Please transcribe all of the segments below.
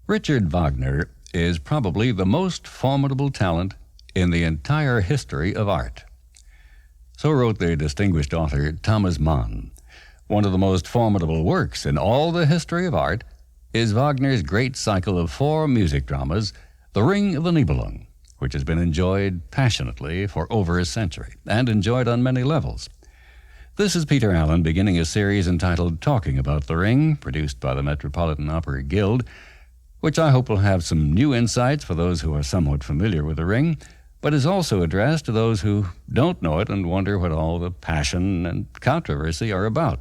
Richard Wagner is probably the most formidable talent in the entire history of art. So wrote the distinguished author Thomas Mann. One of the most formidable works in all the history of art is Wagner's great cycle of 4 music dramas, The Ring of the Nibelungen, which has been enjoyed passionately for over a century and enjoyed on many levels. This is Peter Allen beginning a series entitled Talking About the Ring, produced by the Metropolitan Opera Guild, which I hope will have some new insights for those who are somewhat familiar with the Ring, but is also addressed to those who don't know it and wonder what all the passion and controversy are about.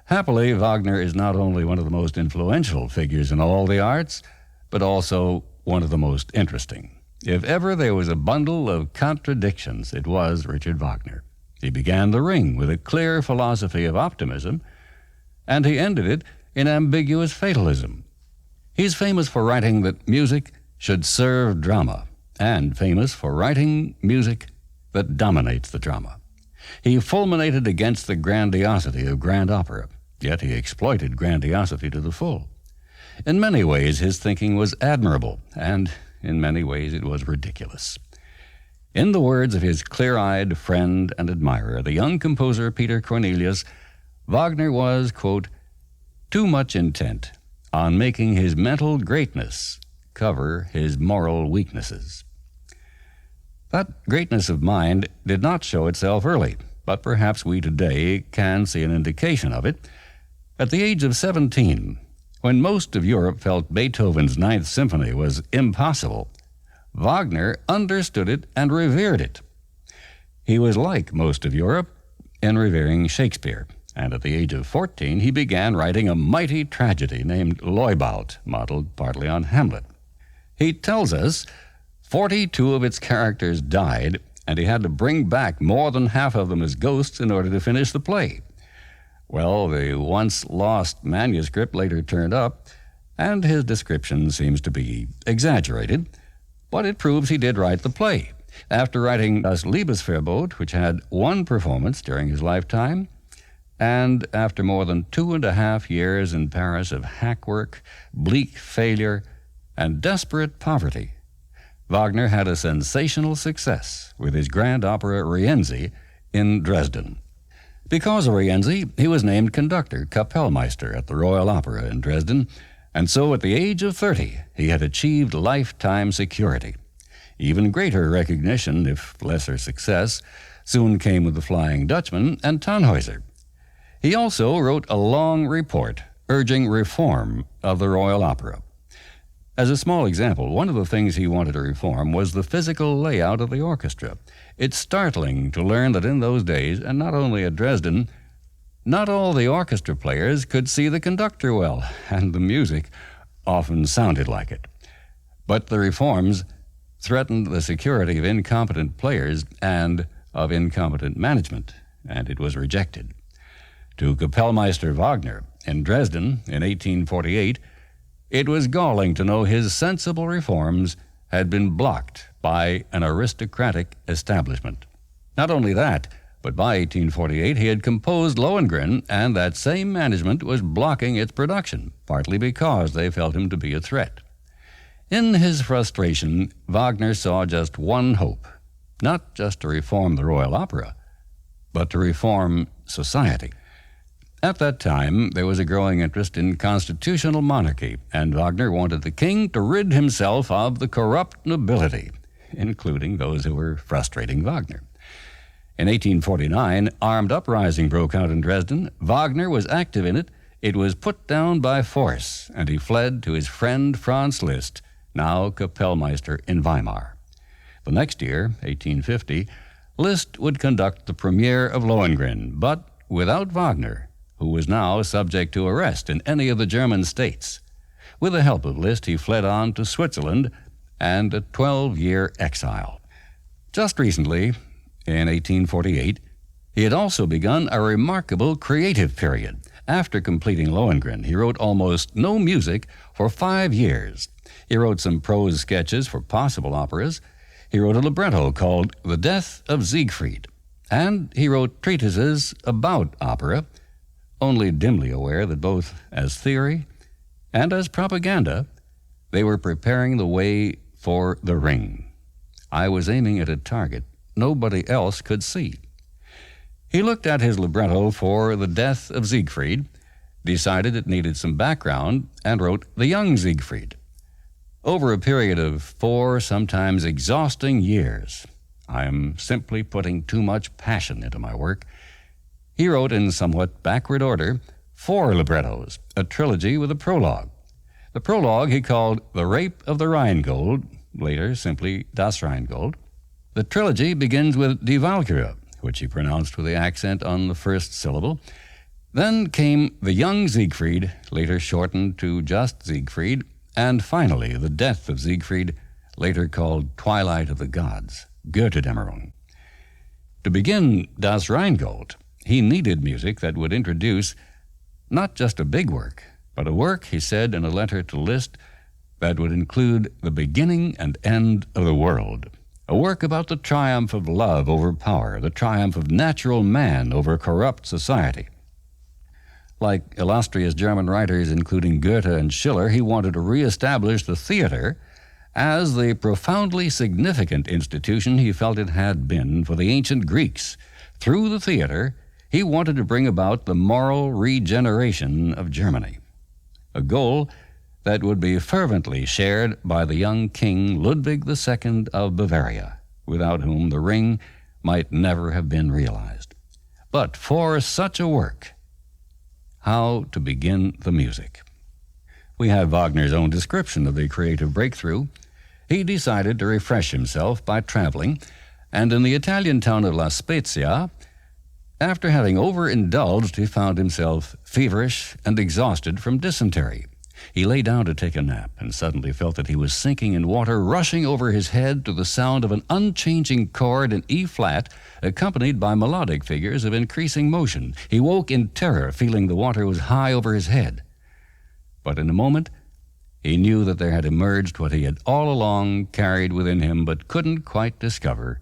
Happily, Wagner is not only one of the most influential figures in all the arts, but also one of the most interesting. If ever there was a bundle of contradictions, it was Richard Wagner. He began The Ring with a clear philosophy of optimism, and he ended it in ambiguous fatalism. He's famous for writing that music should serve drama, and famous for writing music that dominates the drama. He fulminated against the grandiosity of grand opera, yet he exploited grandiosity to the full. In many ways, his thinking was admirable, and in many ways it was ridiculous. In the words of his clear-eyed friend and admirer, the young composer Peter Cornelius, Wagner was, quote, too much intent on making his mental greatness cover his moral weaknesses. That greatness of mind did not show itself early, but perhaps we today can see an indication of it. At the age of 17, when most of Europe felt Beethoven's Ninth Symphony was impossible, Wagner understood it and revered it. He was like most of Europe in revering Shakespeare, and at the age of 14 he began writing a mighty tragedy named Leubald, modeled partly on Hamlet. He tells us 42 of its characters died, and he had to bring back more than half of them as ghosts in order to finish the play. Well, the once-lost manuscript later turned up, and his description seems to be exaggerated, but it proves he did write the play. After writing Das Liebesverbot, which had 1 performance during his lifetime, and after more than 2.5 years in Paris of hack work, bleak failure, and desperate poverty, Wagner had a sensational success with his grand opera Rienzi in Dresden. Because of Rienzi, he was named conductor, Kapellmeister, at the Royal Opera in Dresden, and so at the age of 30, he had achieved lifetime security. Even greater recognition, if lesser success, soon came with the Flying Dutchman and Tannhäuser. He also wrote a long report urging reform of the Royal Opera. As a small example, one of the things he wanted to reform was the physical layout of the orchestra. It's startling to learn that in those days, and not only at Dresden, not all the orchestra players could see the conductor well, and the music often sounded like it. But the reforms threatened the security of incompetent players and of incompetent management, and it was rejected. To Kapellmeister Wagner in Dresden in 1848, it was galling to know his sensible reforms had been blocked by an aristocratic establishment. Not only that, but by 1848 he had composed Lohengrin, and that same management was blocking its production, partly because they felt him to be a threat. In his frustration, Wagner saw just one hope, not just to reform the Royal Opera, but to reform society. At that time, there was a growing interest in constitutional monarchy, and Wagner wanted the king to rid himself of the corrupt nobility, including those who were frustrating Wagner. In 1849, armed uprising broke out in Dresden. Wagner was active in it. It was put down by force, and he fled to his friend Franz Liszt, now Kapellmeister in Weimar. The next year, 1850, Liszt would conduct the premiere of Lohengrin, but without Wagner, who was now subject to arrest in any of the German states. With the help of Liszt, he fled on to Switzerland and a 12-year exile. Just recently, in 1848, he had also begun a remarkable creative period. After completing Lohengrin, he wrote almost no music for 5 years. He wrote some prose sketches for possible operas. He wrote a libretto called The Death of Siegfried. And he wrote treatises about opera, only dimly aware that both as theory and as propaganda, They were preparing the way for the ring. I was aiming at a target nobody else could see. He looked at his libretto for The Death of Siegfried, decided it needed some background, and wrote The Young Siegfried. Over a period of 4, sometimes exhausting years, I am simply putting too much passion into my work. He wrote in somewhat backward order 4 librettos, a trilogy with a prologue. The prologue he called The Rape of the Rheingold, later simply Das Rheingold. The trilogy begins with Die Walküre, which he pronounced with the accent on the first syllable. Then came The Young Siegfried, later shortened to just Siegfried, and finally The Death of Siegfried, later called Twilight of the Gods, Götterdämmerung. To begin Das Rheingold, he needed music that would introduce not just a big work, but a work, he said in a letter to Liszt, that would include the beginning and end of the world. A work about the triumph of love over power, the triumph of natural man over corrupt society. Like illustrious German writers, including Goethe and Schiller, he wanted to reestablish the theater as the profoundly significant institution he felt it had been for the ancient Greeks. Through the theater, he wanted to bring about the moral regeneration of Germany, a goal that would be fervently shared by the young King Ludwig II of Bavaria, without whom the ring might never have been realized. But for such a work, how to begin the music? We have Wagner's own description of the creative breakthrough. He decided to refresh himself by traveling, and in the Italian town of La Spezia, after having overindulged, he found himself feverish and exhausted from dysentery. He lay down to take a nap and suddenly felt that he was sinking in water rushing over his head to the sound of an unchanging chord in E-flat, accompanied by melodic figures of increasing motion. He woke in terror, feeling the water was high over his head. But in a moment, he knew that there had emerged what he had all along carried within him but couldn't quite discover,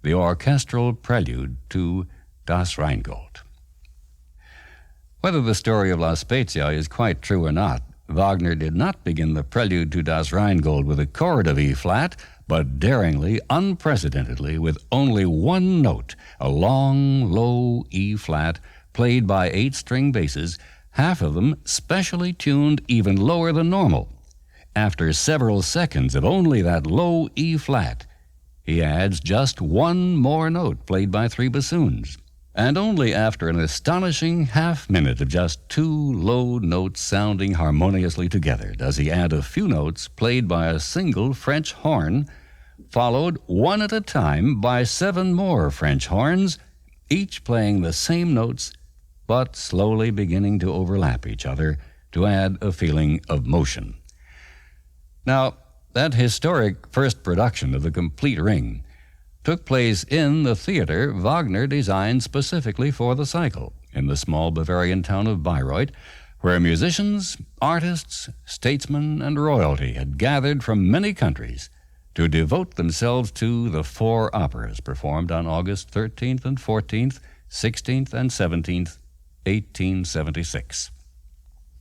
the orchestral prelude to Das Rheingold. Whether the story of La Spezia is quite true or not, Wagner did not begin the prelude to Das Rheingold with a chord of E-flat, but daringly, unprecedentedly, with only one note, a long, low E-flat, played by 8-string basses, half of them specially tuned even lower than normal. After several seconds of only that low E-flat, he adds just one more note played by 3 bassoons. And only after an astonishing half-minute of just 2 low notes sounding harmoniously together does he add a few notes played by a single French horn, followed one at a time by 7 more French horns, each playing the same notes but slowly beginning to overlap each other to add a feeling of motion. Now, that historic first production of the complete ring took place in the theater Wagner designed specifically for the cycle, in the small Bavarian town of Bayreuth, where musicians, artists, statesmen, and royalty had gathered from many countries to devote themselves to the 4 operas performed on August 13th and 14th, 16th and 17th, 1876.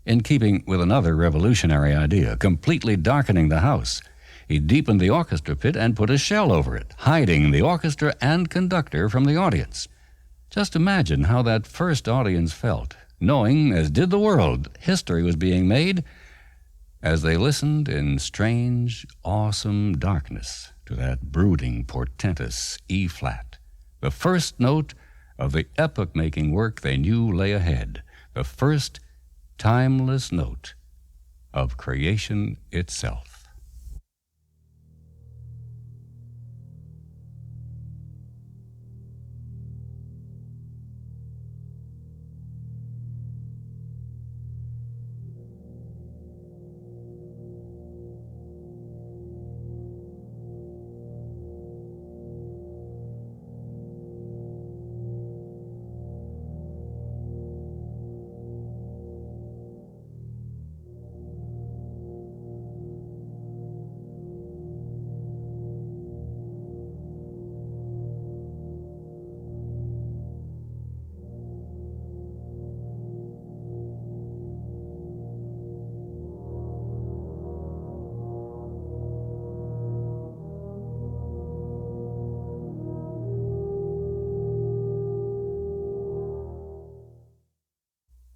In keeping with another revolutionary idea, completely darkening the house, he deepened the orchestra pit and put a shell over it, hiding the orchestra and conductor from the audience. Just imagine how that first audience felt, knowing, as did the world, history was being made, as they listened in strange, awesome darkness to that brooding, portentous E-flat, the first note of the epoch-making work they knew lay ahead, the first timeless note of creation itself.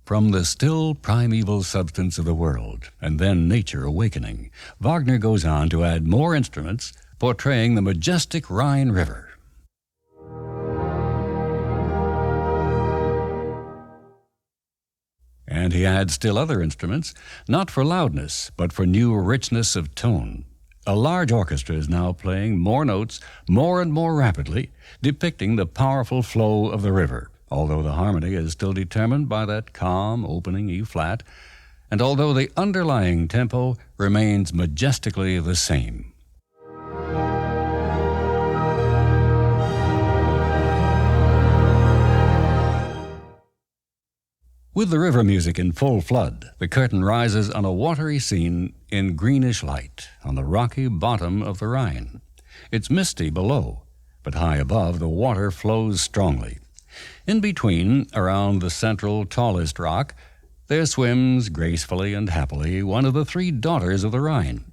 From the still primeval substance of the world, and then nature awakening, Wagner goes on to add more instruments, portraying the majestic Rhine River. And he adds still other instruments, not for loudness, but for new richness of tone. A large orchestra is now playing more notes more and more rapidly, depicting the powerful flow of the river, although the harmony is still determined by that calm opening E-flat, and although the underlying tempo remains majestically the same. With the river music in full flood, the curtain rises on a watery scene in greenish light on the rocky bottom of the Rhine. It's misty below, but high above the water flows strongly. In between, around the central tallest rock, there swims gracefully and happily one of the three daughters of the Rhine.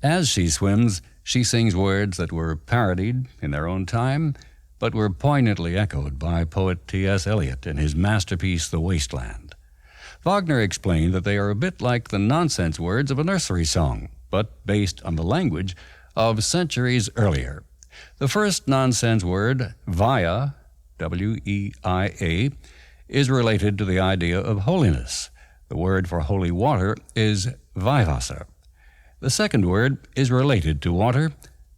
As she swims, she sings words that were parodied in their own time, but were poignantly echoed by poet T.S. Eliot in his masterpiece The Wasteland. Wagner explained that they are a bit like the nonsense words of a nursery song, but based on the language of centuries earlier. The first nonsense word, Weia, W-E-I-A, is related to the idea of holiness. The word for holy water is Weihwasser. The second word is related to water,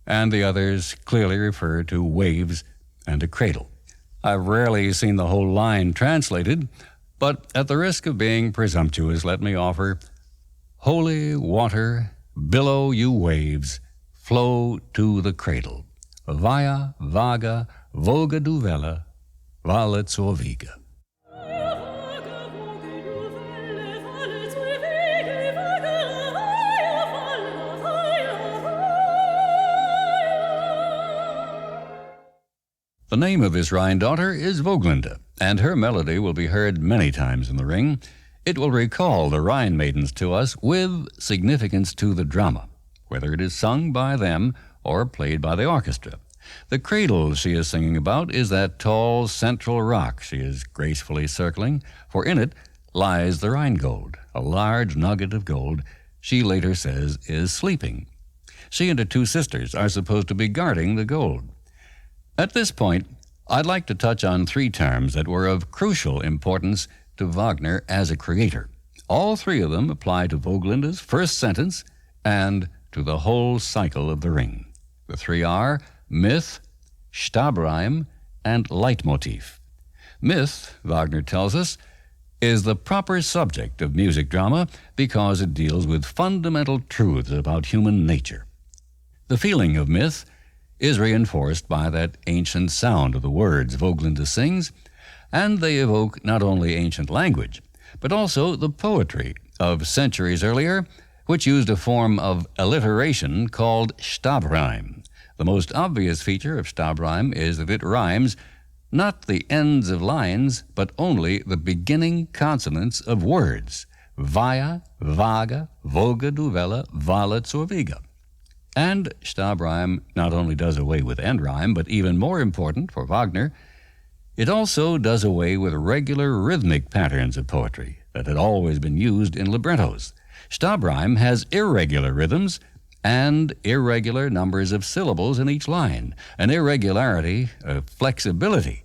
and the others clearly refer to waves and a cradle. I've rarely seen the whole line translated, but at the risk of being presumptuous, let me offer, holy water, billow you waves, flow to the cradle. Weia, Vaga, Voga du Welle, Wale zur Wiege. The name of this Rhine daughter is Voglinde, and her melody will be heard many times in the ring. It will recall the Rhine maidens to us with significance to the drama, whether it is sung by them or played by the orchestra. The cradle she is singing about is that tall central rock she is gracefully circling, for in it lies the Rheingold, a large nugget of gold she later says is sleeping. She and her two sisters are supposed to be guarding the gold. At this point, I'd like to touch on three terms that were of crucial importance to Wagner as a creator. All three of them apply to Voglinde's first sentence and to the whole cycle of the ring. The three are myth, Stabreim, and Leitmotif. Myth, Wagner tells us, is the proper subject of music drama because it deals with fundamental truths about human nature. The feeling of myth is reinforced by that ancient sound of the words Voglinde sings, and they evoke not only ancient language, but also the poetry of centuries earlier, which used a form of alliteration called Stabreim. The most obvious feature of Stabreim is that it rhymes not the ends of lines, but only the beginning consonants of words, Weia, Vaga, Voga du Welle, Wale zur Wiege. And Stabreim not only does away with end rhyme, but even more important for Wagner, it also does away with regular rhythmic patterns of poetry that had always been used in librettos. Stabreim has irregular rhythms and irregular numbers of syllables in each line, an irregularity, a flexibility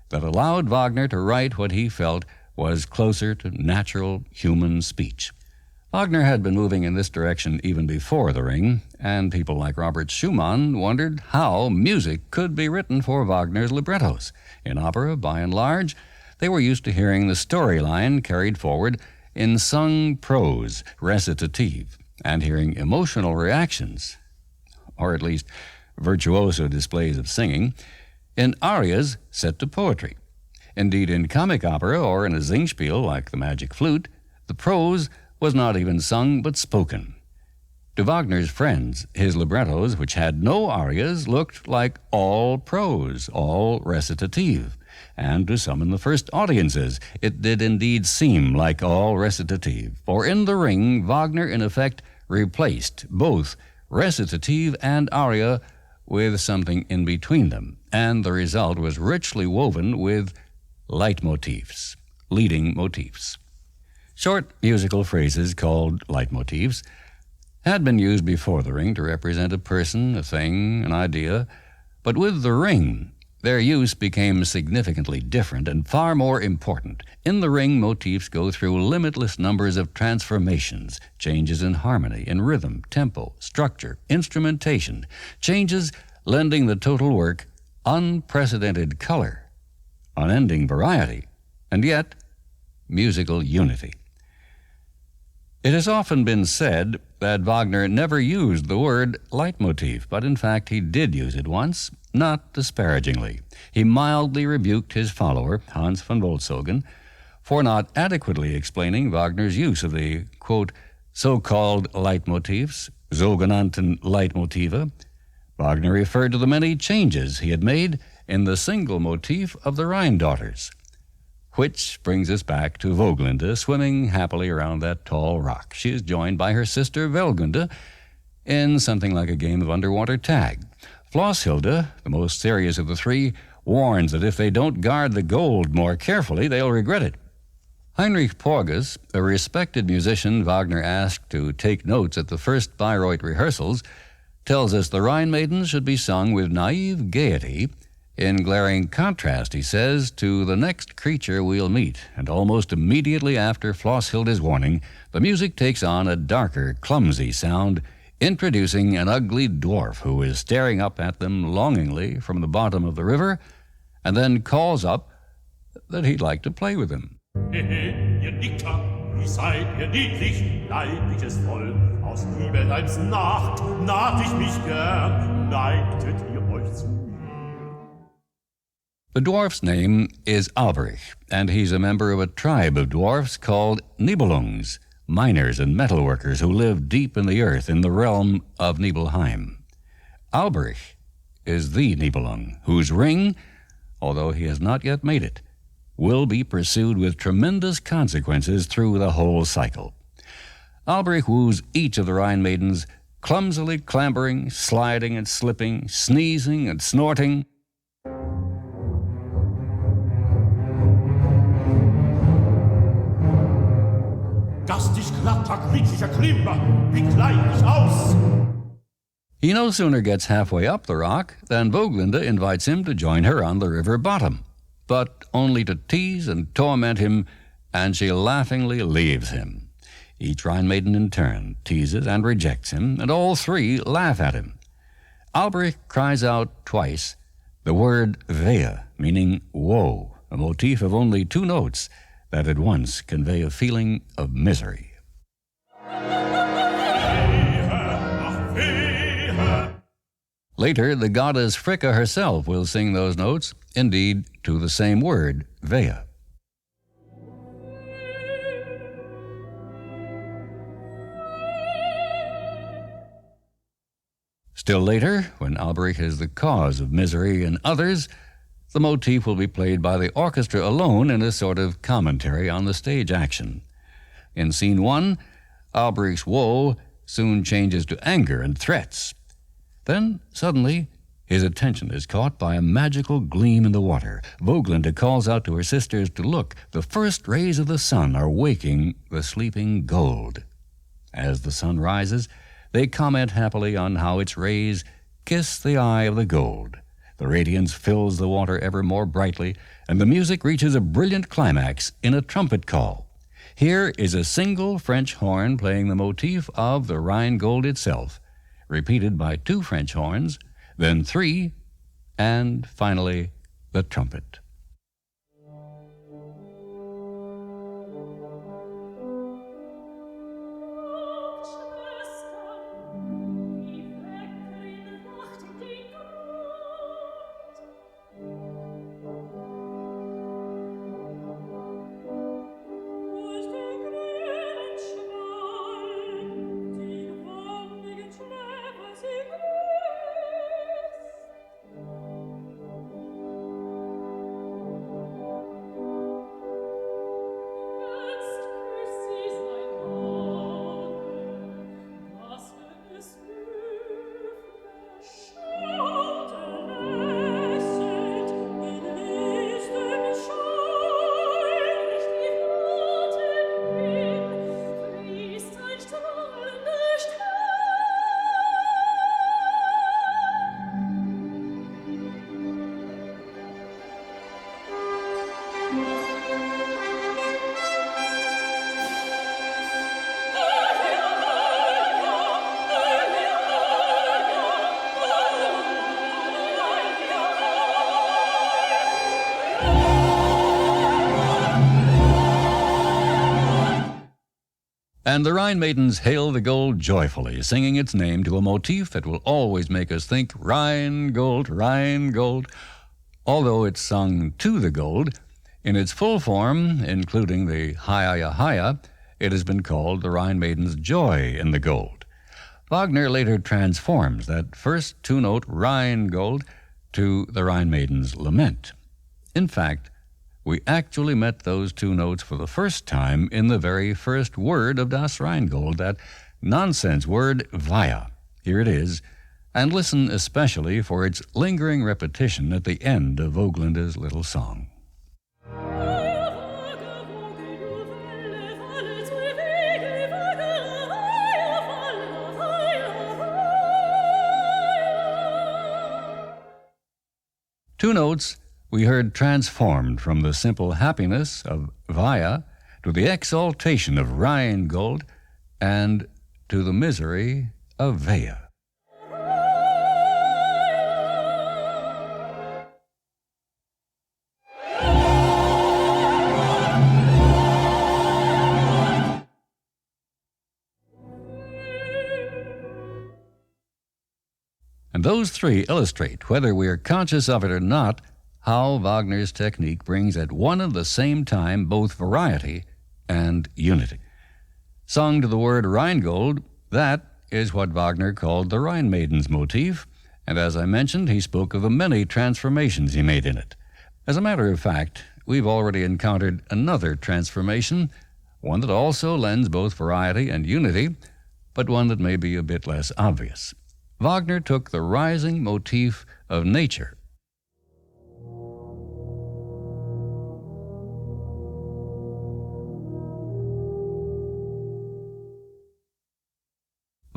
that allowed Wagner to write what he felt was closer to natural human speech. Wagner had been moving in this direction even before The Ring, and people like Robert Schumann wondered how music could be written for Wagner's librettos. In opera, by and large, they were used to hearing the storyline carried forward in sung prose, recitative, and hearing emotional reactions, or at least virtuoso displays of singing, in arias set to poetry. Indeed, in comic opera or in a Singspiel like The Magic Flute, the prose was not even sung but spoken. To Wagner's friends, his librettos, which had no arias, looked like all prose, all recitative. And to some in the first audiences, it did indeed seem like all recitative. For in The Ring, Wagner, in effect, replaced both recitative and aria with something in between them, and the result was richly woven with leitmotifs, leading motifs. Short musical phrases called leitmotifs had been used before the ring to represent a person, a thing, an idea, but with the ring, their use became significantly different and far more important. In the ring, motifs go through limitless numbers of transformations, changes in harmony, in rhythm, tempo, structure, instrumentation, changes lending the total work unprecedented color, unending variety, and yet musical unity. It has often been said that Wagner never used the word leitmotif, but in fact he did use it once, not disparagingly. He mildly rebuked his follower, Hans von Wolzogen, for not adequately explaining Wagner's use of the, quote, so-called leitmotifs, sogenannten Leitmotive. Wagner referred to the many changes he had made in the single motif of the Rhine daughters. Which brings us back to Woglinde swimming happily around that tall rock. She is joined by her sister Welgunde in something like a game of underwater tag. Flosshilde, the most serious of the three, warns that if they don't guard the gold more carefully, they'll regret it. Heinrich Porges, a respected musician Wagner asked to take notes at the first Bayreuth rehearsals, tells us the Rhine maidens should be sung with naive gaiety, in glaring contrast, he says, to the next creature we'll meet, and almost immediately after Flosshilde's warning, the music takes on a darker, clumsy sound, introducing an ugly dwarf who is staring up at them longingly from the bottom of the river, and then calls up that he'd like to play with him. Ihr Dicker, wie seid ihr niedlich, leibliches Volk, aus Nibelheims Nacht naht ich mich gern, neigtet ihr euch zu mir. The dwarf's name is Alberich, and he's a member of a tribe of dwarfs called Nibelungs, miners and metalworkers who live deep in the earth in the realm of Nibelheim. Alberich is the Nibelung, whose ring, although he has not yet made it, will be pursued with tremendous consequences through the whole cycle. Alberich woos each of the Rhine maidens, clumsily clambering, sliding and slipping, sneezing and snorting. Gastig, glatter, quietschlicher Klimper, wie klein ich aus! He no sooner gets halfway up the rock than Woglinde invites him to join her on the river bottom, but only to tease and torment him, and she laughingly leaves him. Each Rhine maiden in turn teases and rejects him, and all three laugh at him. Alberich cries out twice the word wehe, meaning woe, a motif of only two notes that at once convey a feeling of misery. Later, the goddess Fricka herself will sing those notes, indeed, to the same word, wehe. Still later, when Alberich is the cause of misery in others, the motif will be played by the orchestra alone in a sort of commentary on the stage action. In scene 1, Alberich's woe soon changes to anger and threats. Then, suddenly, his attention is caught by a magical gleam in the water. Woglinde calls out to her sisters to look. The first rays of the sun are waking the sleeping gold. As the sun rises, they comment happily on how its rays kiss the eye of the gold. The radiance fills the water ever more brightly, and the music reaches a brilliant climax in a trumpet call. Here is a single French horn playing the motif of the Rheingold itself, repeated by two French horns, then three, and finally the trumpet. And the Rhine maidens hail the gold joyfully, singing its name to a motif that will always make us think Rheingold, Rheingold. Although it's sung to the gold, in its full form, including the Haya Haya, it has been called the Rhine maiden's joy in the gold. Wagner later transforms that first two-note Rheingold to the Rhine maiden's lament. In fact, we actually met those two notes for the first time in the very first word of Das Rheingold, that nonsense word Weih. Here it is, and listen especially for its lingering repetition at the end of Woglinde's little song. Two notes we heard transformed from the simple happiness of Weih to the exaltation of Rheingold and to the misery of Weih. And those three illustrate, whether we are conscious of it or not, how Wagner's technique brings at one and the same time both variety and unity. Sung to the word Rheingold, that is what Wagner called the Rhine Maiden's motif, and as I mentioned, he spoke of the many transformations he made in it. As a matter of fact, we've already encountered another transformation, one that also lends both variety and unity, but one that may be a bit less obvious. Wagner took the rising motif of nature.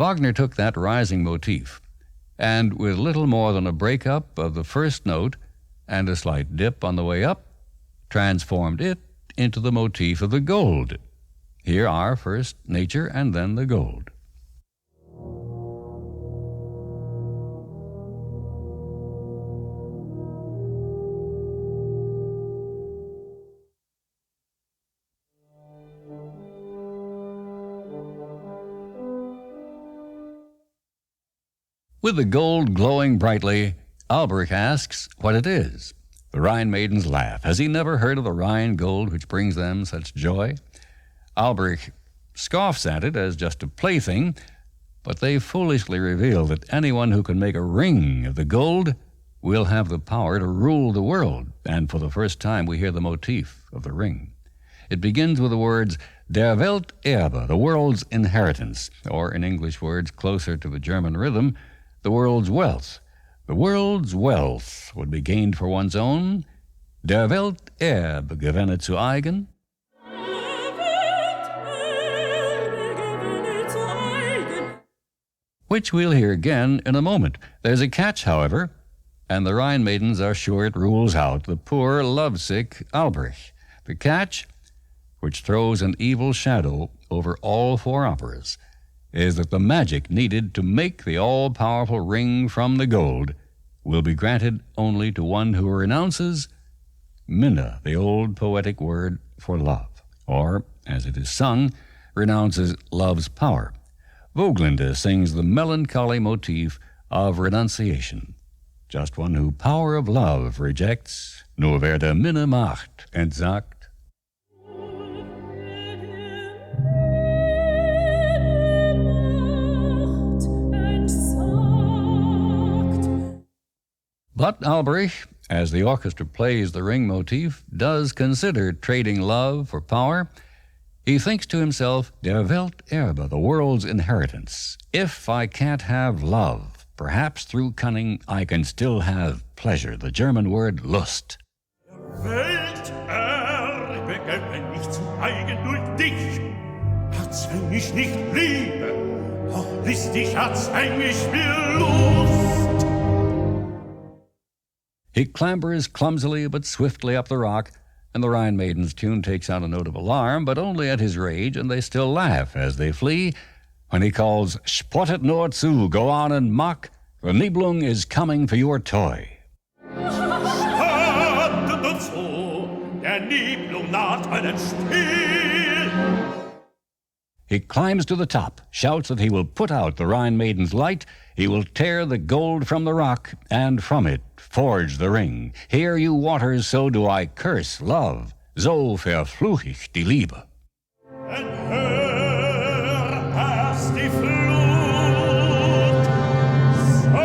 Wagner took that rising motif, and with little more than a breakup of the first note and a slight dip on the way up, transformed it into the motif of the gold. Here are first nature and then the gold. With the gold glowing brightly, Albrecht asks what it is. The Rhine maidens laugh. Has he never heard of the Rhine gold which brings them such joy? Albrecht scoffs at it as just a plaything, but they foolishly reveal that anyone who can make a ring of the gold will have the power to rule the world, and for the first time we hear the motif of the ring. It begins with the words, Der Welterbe, the world's inheritance, or in English words closer to the German rhythm, the world's wealth. The world's wealth would be gained for one's own. Der Welterbe gewinne zu eigen. Which we'll hear again in a moment. There's a catch, however, and the Rhine maidens are sure it rules out the poor, lovesick Albrecht. The catch, which throws an evil shadow over all four operas, is that the magic needed to make the all-powerful ring from the gold will be granted only to one who renounces Minne, the old poetic word for love, or, as it is sung, renounces love's power. Woglinde sings the melancholy motif of renunciation. Just one who power of love rejects, nur wer der Minne Macht entsagt. But Albrecht, as the orchestra plays the ring motif, does consider trading love for power. He thinks to himself, Der Welterbe, the world's inheritance. If I can't have love, perhaps through cunning I can still have pleasure, the German word Lust. Welterbe gönne nicht zu eigen durch dich. Erzwäng mich nicht Liebe, auch listig erzwäng mich mir Lust. He clambers clumsily but swiftly up the rock, and the Rhine maiden's tune takes on a note of alarm, but only at his rage, and they still laugh as they flee. When he calls, Spottet nur zu, go on and mock, the Nibelung is coming for your toy. Spottet nur zu, der Nibelung naht einen Spiel. He climbs to the top, shouts that he will put out the Rhine maiden's light, he will tear the gold from the rock, and from it forge the ring. Here, you waters, so do I curse love, so verfluch ich die Liebe. And hör erst die Flut, so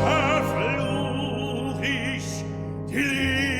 verfluch ich die Liebe.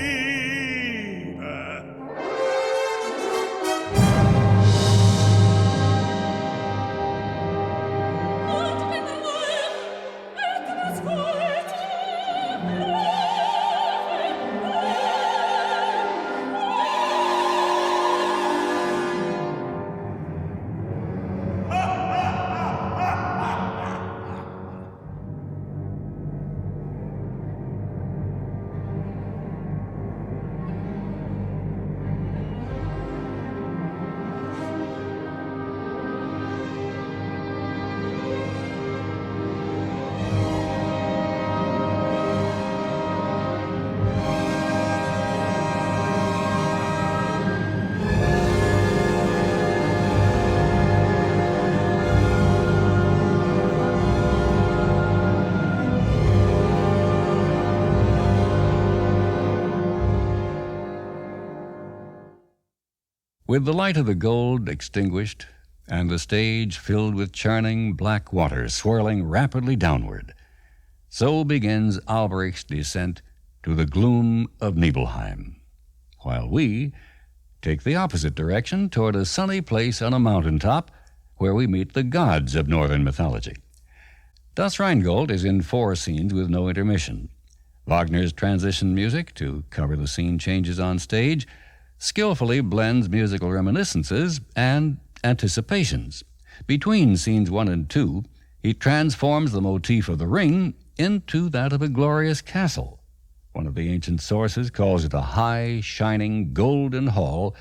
With the light of the gold extinguished and the stage filled with churning black water swirling rapidly downward, so begins Alberich's descent to the gloom of Nibelheim, while we take the opposite direction toward a sunny place on a mountaintop where we meet the gods of northern mythology. Das Rheingold is in 4 scenes with no intermission. Wagner's transition music to cover the scene changes on stage skillfully blends musical reminiscences and anticipations. Between scenes 1 and 2, he transforms the motif of the ring into that of a glorious castle. One of the ancient sources calls it a high, shining, golden hall,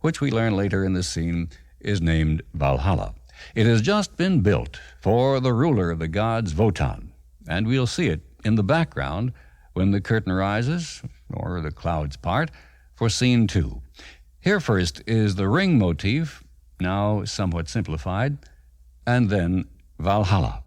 which we learn later in the scene is named Valhalla. It has just been built for the ruler of the gods, Wotan, and we'll see it in the background when the curtain rises, or the clouds part, for scene 2. Here first is the ring motif, now somewhat simplified, and then Valhalla.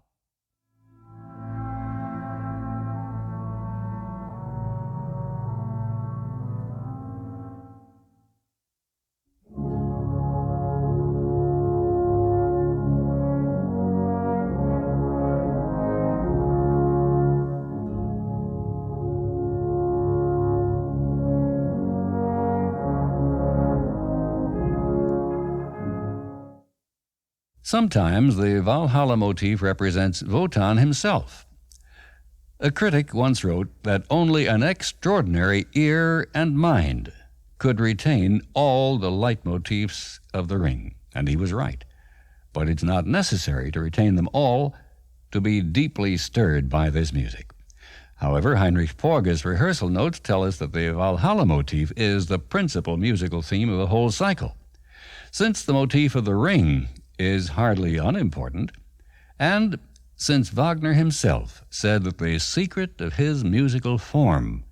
Sometimes the Valhalla motif represents Wotan himself. A critic once wrote that only an extraordinary ear and mind could retain all the leitmotifs of the ring, and he was right. But it's not necessary to retain them all to be deeply stirred by this music. However, Heinrich Porge's rehearsal notes tell us that the Valhalla motif is the principal musical theme of the whole cycle. Since the motif of the ring is hardly unimportant, and since Wagner himself said that the secret of his musical form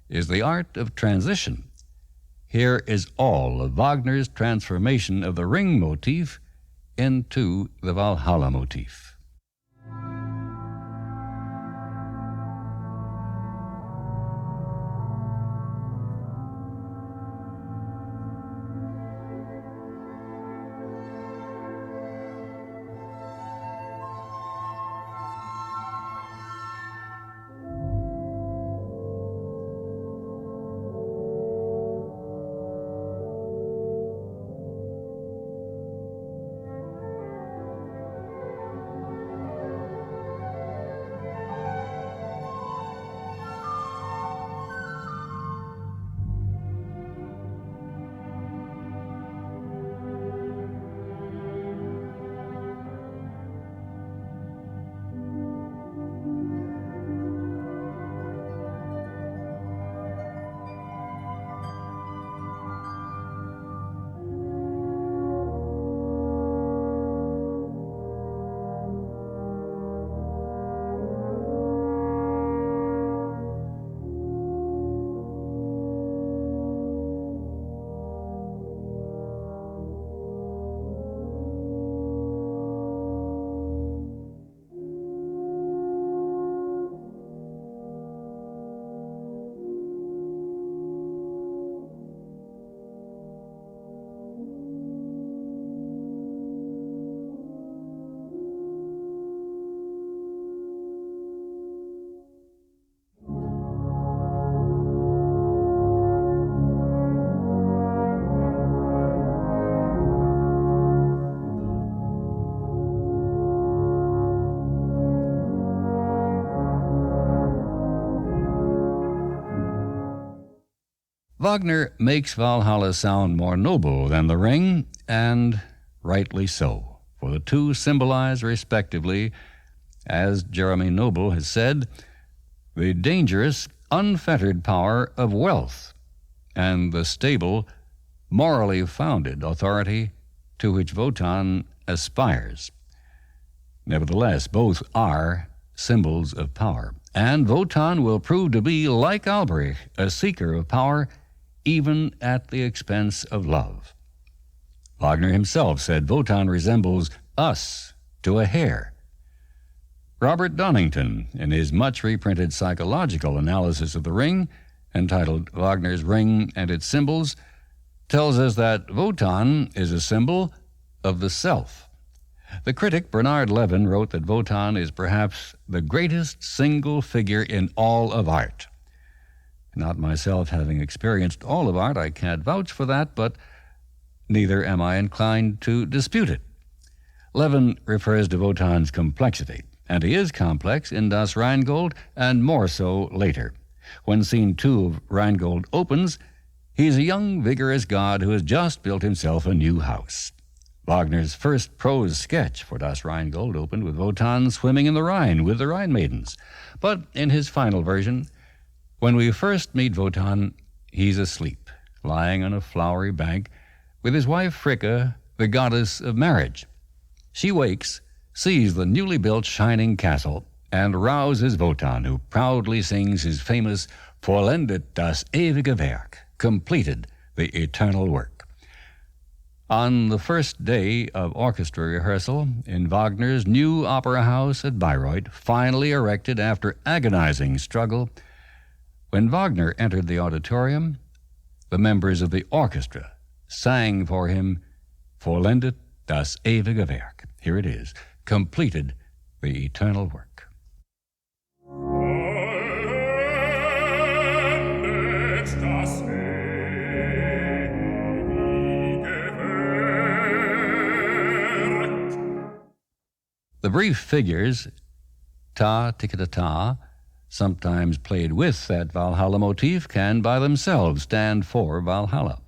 is the art of transition, here is all of Wagner's transformation of the ring motif into the Valhalla motif. Wagner makes Valhalla sound more noble than the Ring, and rightly so, for the two symbolize, respectively, as Jeremy Noble has said, the dangerous, unfettered power of wealth and the stable, morally founded authority to which Wotan aspires. Nevertheless, both are symbols of power, and Wotan will prove to be, like Alberich, a seeker of power, even at the expense of love. Wagner himself said Wotan resembles us to a hair. Robert Donington, in his much reprinted psychological analysis of the Ring, entitled Wagner's Ring and Its Symbols, tells us that Wotan is a symbol of the self. The critic Bernard Levin wrote that Wotan is perhaps the greatest single figure in all of art. Not myself having experienced all of art, I can't vouch for that, but neither am I inclined to dispute it. Levin refers to Wotan's complexity, and he is complex in Das Rheingold, and more so later. When scene 2 of Rheingold opens, he's a young, vigorous god who has just built himself a new house. Wagner's first prose sketch for Das Rheingold opened with Wotan swimming in the Rhine with the Rhine maidens. But in his final version, when we first meet Wotan, he's asleep, lying on a flowery bank with his wife Fricka, the goddess of marriage. She wakes, sees the newly built shining castle, and rouses Wotan, who proudly sings his famous Vollendet das ewige Werk, completed the eternal work. On the first day of orchestra rehearsal in Wagner's new opera house at Bayreuth, finally erected after agonizing struggle, when Wagner entered the auditorium, the members of the orchestra sang for him Vollendet das ewige Werk. Here it is, completed the eternal work. The brief figures, ta, ticketa ta, sometimes played with that Valhalla motif, can by themselves stand for Valhalla.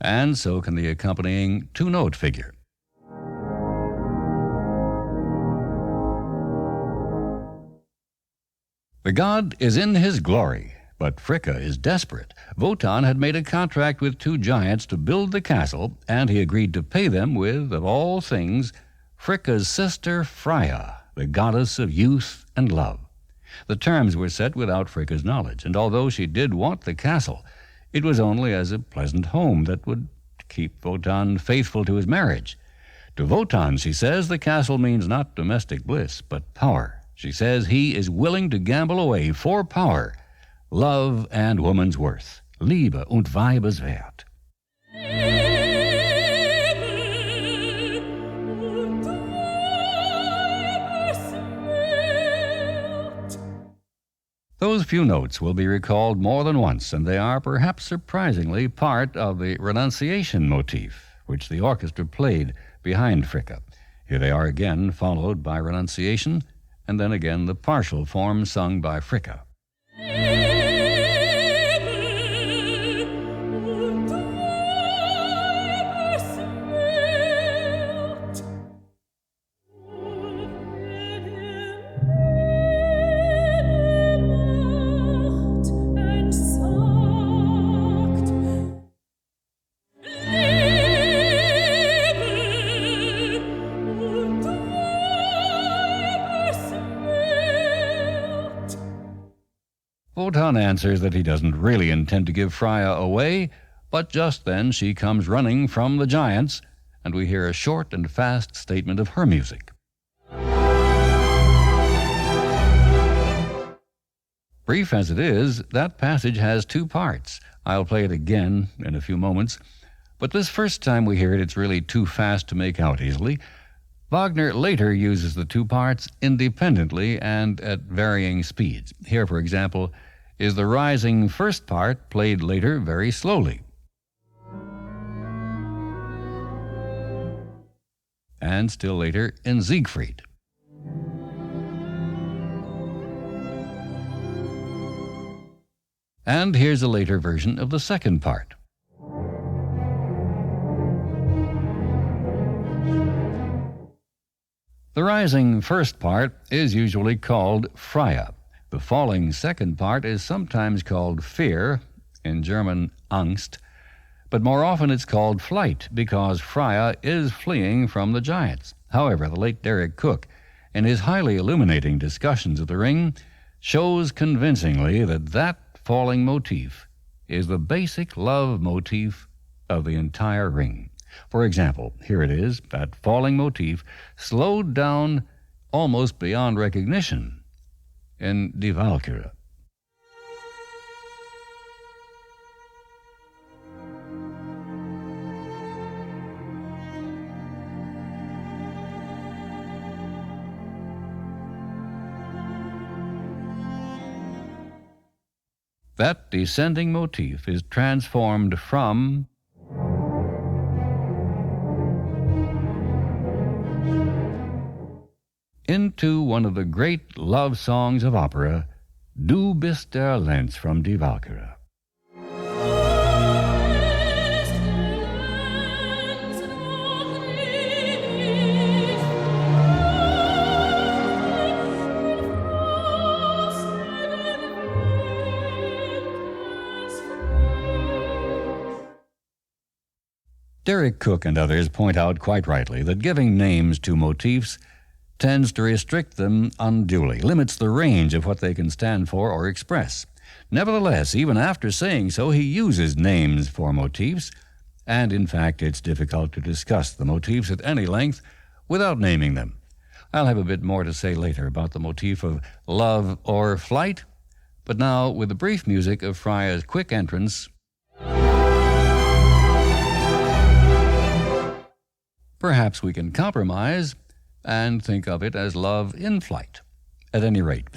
And so can the accompanying two-note figure. The god is in his glory, but Fricka is desperate. Wotan had made a contract with two giants to build the castle, and he agreed to pay them with, of all things, Fricka's sister Freya, the goddess of youth and love. The terms were set without Fricka's knowledge, and although she did want the castle, it was only as a pleasant home that would keep Wotan faithful to his marriage. To Wotan, she says, the castle means not domestic bliss, but power. She says he is willing to gamble away for power love and woman's worth, Liebe und Weibeswert. Those few notes will be recalled more than once, and they are perhaps surprisingly part of the renunciation motif, which the orchestra played behind Fricka. Here they are again, followed by renunciation, and then again the partial form sung by Fricka. Wotan answers that he doesn't really intend to give Freya away, but just then she comes running from the giants, and we hear a short and fast statement of her music. Brief as it is, that passage has two parts. I'll play it again in a few moments, but this first time we hear it, it's really too fast to make out easily. Wagner later uses the two parts independently and at varying speeds. Here, for example, is the rising first part, played later very slowly. And still later in Siegfried. And here's a later version of the second part. The rising first part is usually called Freya. The falling second part is sometimes called Fear, in German Angst, but more often it's called Flight because Freya is fleeing from the giants. However, the late Derek Cook, in his highly illuminating discussions of the Ring, shows convincingly that falling motif is the basic love motif of the entire Ring. For example, here it is, that falling motif slowed down almost beyond recognition in Die Walküre. That descending motif is transformed from into one of the great love songs of opera, Du bist der Lenz from Die Walküre. Derek Cook and others point out quite rightly that giving names to motifs tends to restrict them unduly, limits the range of what they can stand for or express. Nevertheless, even after saying so, he uses names for motifs, and in fact it's difficult to discuss the motifs at any length without naming them. I'll have a bit more to say later about the motif of love or flight, but now with the brief music of Freya's quick entrance, perhaps we can compromise and think of it as love in flight. At any rate,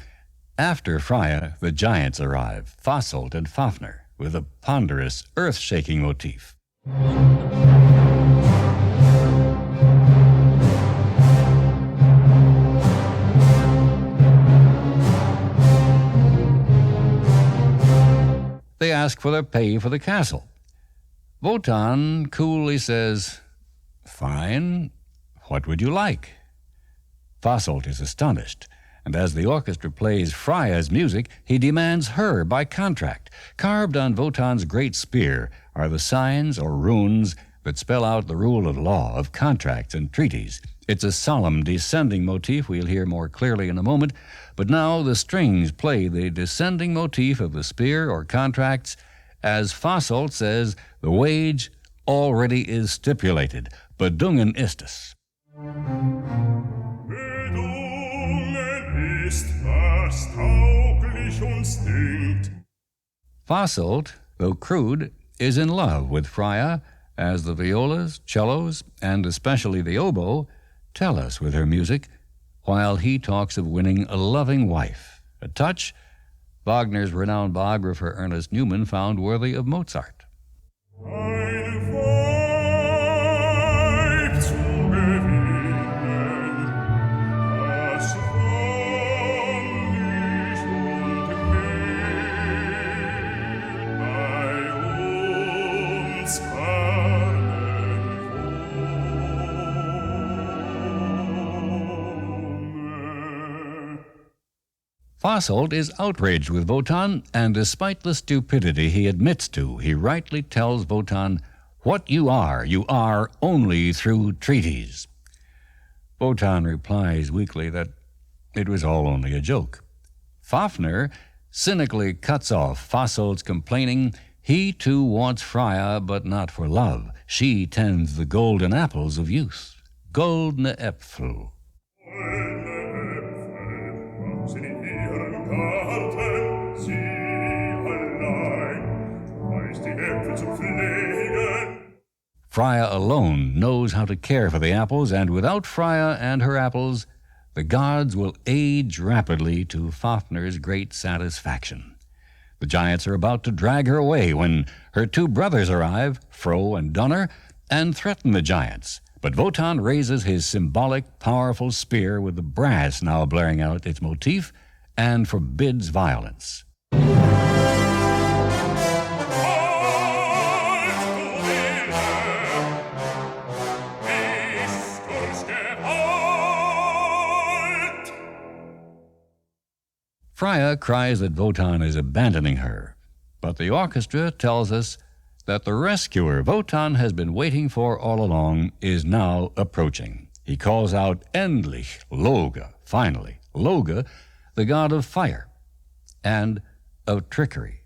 after Freya, the giants arrive, Fasolt and Fafnir, with a ponderous, earth-shaking motif. They ask for their pay for the castle. Wotan coolly says, "Fine, what would you like?" Fasolt is astonished, and as the orchestra plays Freya's music, he demands her by contract. Carved on Wotan's great spear are the signs or runes that spell out the rule of law, of contracts and treaties. It's a solemn, descending motif we'll hear more clearly in a moment, but now the strings play the descending motif of the spear or contracts as Fasolt says, the wage already is stipulated. Bedungen ist es. Fasolt, though crude, is in love with Freya, as the violas, cellos, and especially the oboe tell us with her music, while he talks of winning a loving wife, a touch Wagner's renowned biographer Ernest Newman found worthy of Mozart. Fasolt is outraged with Wotan, and despite the stupidity he admits to, he rightly tells Wotan, "What you are only through treaties." Wotan replies weakly that it was all only a joke. Fafnir cynically cuts off Fasolt's complaining. He too wants Freya, but not for love. She tends the golden apples of youth. Goldene Äpfel. Freya alone knows how to care for the apples, and without Freya and her apples, the gods will age rapidly to Fafnir's great satisfaction. The giants are about to drag her away when her two brothers arrive, Fro and Dunner, and threaten the giants. But Wotan raises his symbolic, powerful spear with the brass now blaring out its motif and forbids violence. Freya cries that Wotan is abandoning her, but the orchestra tells us that the rescuer Wotan has been waiting for all along is now approaching. He calls out, "Endlich, Loge," finally. Loge, the god of fire and of trickery.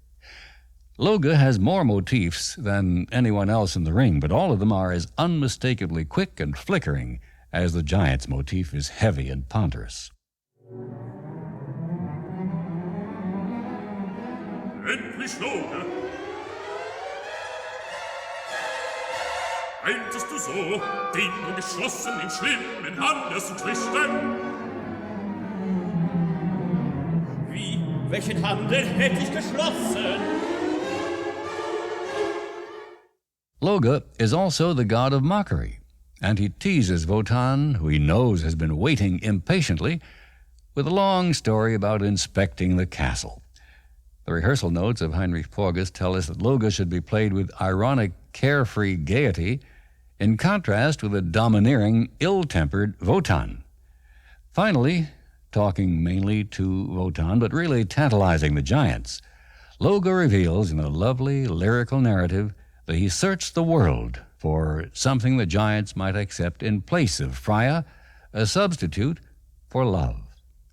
Loge has more motifs than anyone else in the ring, but all of them are as unmistakably quick and flickering as the giant's motif is heavy and ponderous. Endlich Loge. Meintest du so, den ungeschlossen in schlimmen Handes und Twisten? Wie? Welchen Handel hätte ich geschlossen? Loge is also the god of mockery, and he teases Wotan, who he knows has been waiting impatiently, with a long story about inspecting the castle. The rehearsal notes of Heinrich Porges tell us that Loge should be played with ironic, carefree gaiety, in contrast with a domineering, ill-tempered Wotan. Finally, talking mainly to Wotan, but really tantalizing the giants, Loge reveals in a lovely lyrical narrative that he searched the world for something the giants might accept in place of Freya, a substitute for love,